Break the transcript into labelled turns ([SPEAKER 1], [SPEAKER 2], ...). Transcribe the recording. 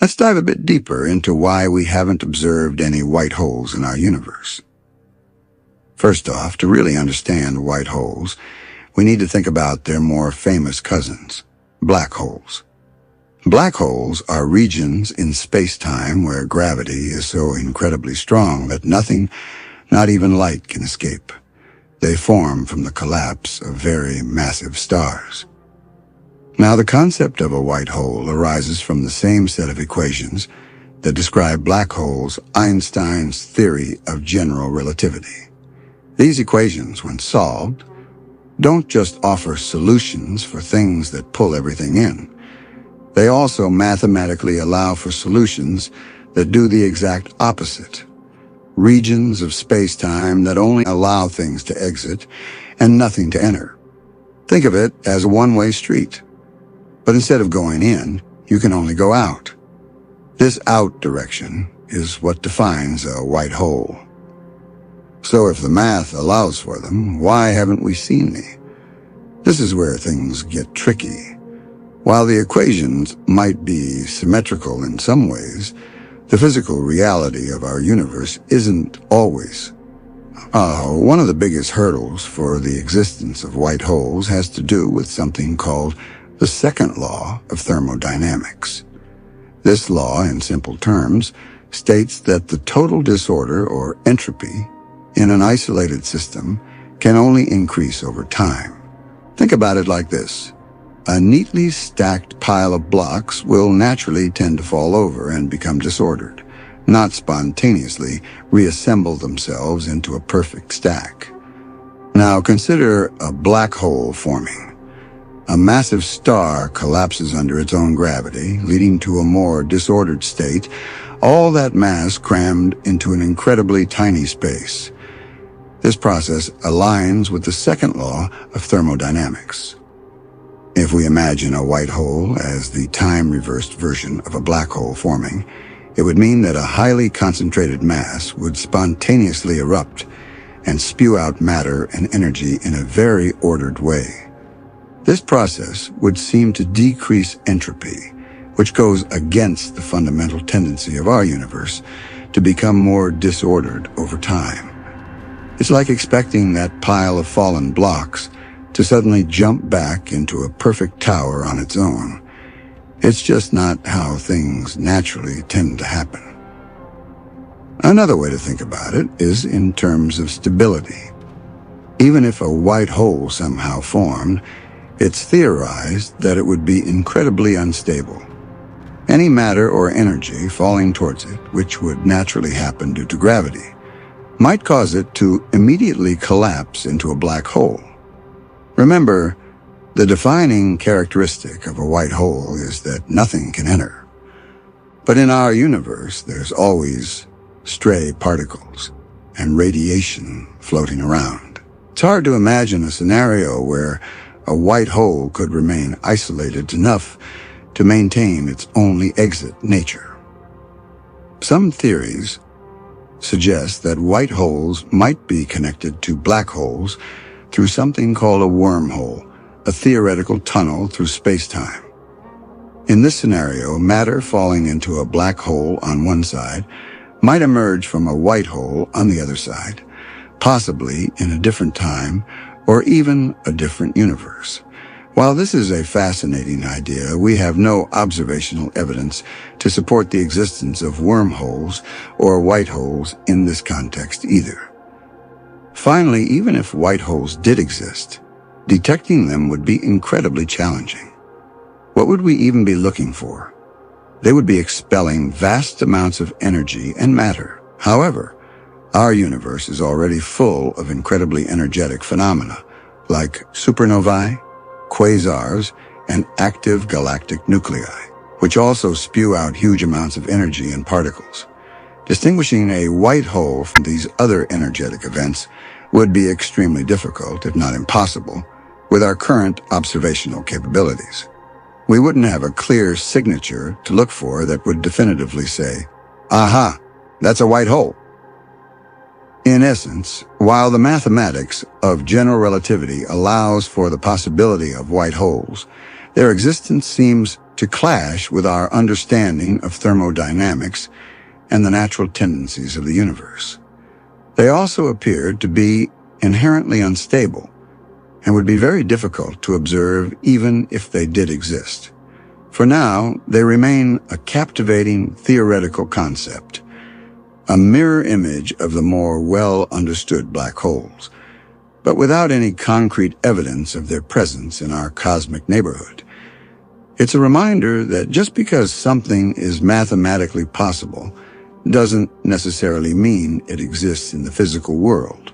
[SPEAKER 1] Let's dive a bit deeper into why we haven't observed any white holes in our universe. First off, to really understand white holes, we need to think about their more famous cousins, black holes. Black holes are regions in space-time where gravity is so incredibly strong that nothing, not even light, can escape. They form from the collapse of very massive stars. Now, the concept of a white hole arises from the same set of equations that describe black holes, Einstein's theory of general relativity. These equations, when solved, don't just offer solutions for things that pull everything in. They also mathematically allow for solutions that do the exact opposite. Regions of space-time that only allow things to exit and nothing to enter. Think of it as a one-way street. But instead of going in, you can only go out. This out direction is what defines a white hole. So if the math allows for them, why haven't we seen any? This is where things get tricky. While the equations might be symmetrical in some ways, the physical reality of our universe isn't always. One of the biggest hurdles for the existence of white holes has to do with something called the second law of thermodynamics. This law, in simple terms, states that the total disorder or entropy in an isolated system can only increase over time. Think about it like this. A neatly stacked pile of blocks will naturally tend to fall over and become disordered, not spontaneously reassemble themselves into a perfect stack. Now consider a black hole forming. A massive star collapses under its own gravity, leading to a more disordered state, all that mass crammed into an incredibly tiny space. This process aligns with the second law of thermodynamics. If we imagine a white hole as the time-reversed version of a black hole forming, it would mean that a highly concentrated mass would spontaneously erupt and spew out matter and energy in a very ordered way. This process would seem to decrease entropy, which goes against the fundamental tendency of our universe to become more disordered over time. It's like expecting that pile of fallen blocks to suddenly jump back into a perfect tower on its own. It's just not how things naturally tend to happen. Another way to think about it is in terms of stability. Even if a white hole somehow formed, it's theorized that it would be incredibly unstable. Any matter or energy falling towards it, which would naturally happen due to gravity, might cause it to immediately collapse into a black hole. Remember, the defining characteristic of a white hole is that nothing can enter. But in our universe, there's always stray particles and radiation floating around. It's hard to imagine a scenario where a white hole could remain isolated enough to maintain its only exit nature. Some theories suggest that white holes might be connected to black holes through something called a wormhole, a theoretical tunnel through space-time. In this scenario, matter falling into a black hole on one side might emerge from a white hole on the other side, possibly in a different time or even a different universe. While this is a fascinating idea, we have no observational evidence to support the existence of wormholes or white holes in this context either. Finally, even if white holes did exist, detecting them would be incredibly challenging. What would we even be looking for? They would be expelling vast amounts of energy and matter. However, our universe is already full of incredibly energetic phenomena, like supernovae, quasars, and active galactic nuclei, which also spew out huge amounts of energy and particles. Distinguishing a white hole from these other energetic events would be extremely difficult, if not impossible, with our current observational capabilities. We wouldn't have a clear signature to look for that would definitively say, "Aha, that's a white hole." In essence, while the mathematics of general relativity allows for the possibility of white holes, their existence seems to clash with our understanding of thermodynamics and the natural tendencies of the universe. They also appeared to be inherently unstable and would be very difficult to observe even if they did exist. For now, they remain a captivating theoretical concept, a mirror image of the more well-understood black holes, but without any concrete evidence of their presence in our cosmic neighborhood. It's a reminder that just because something is mathematically possible doesn't necessarily mean it exists in the physical world.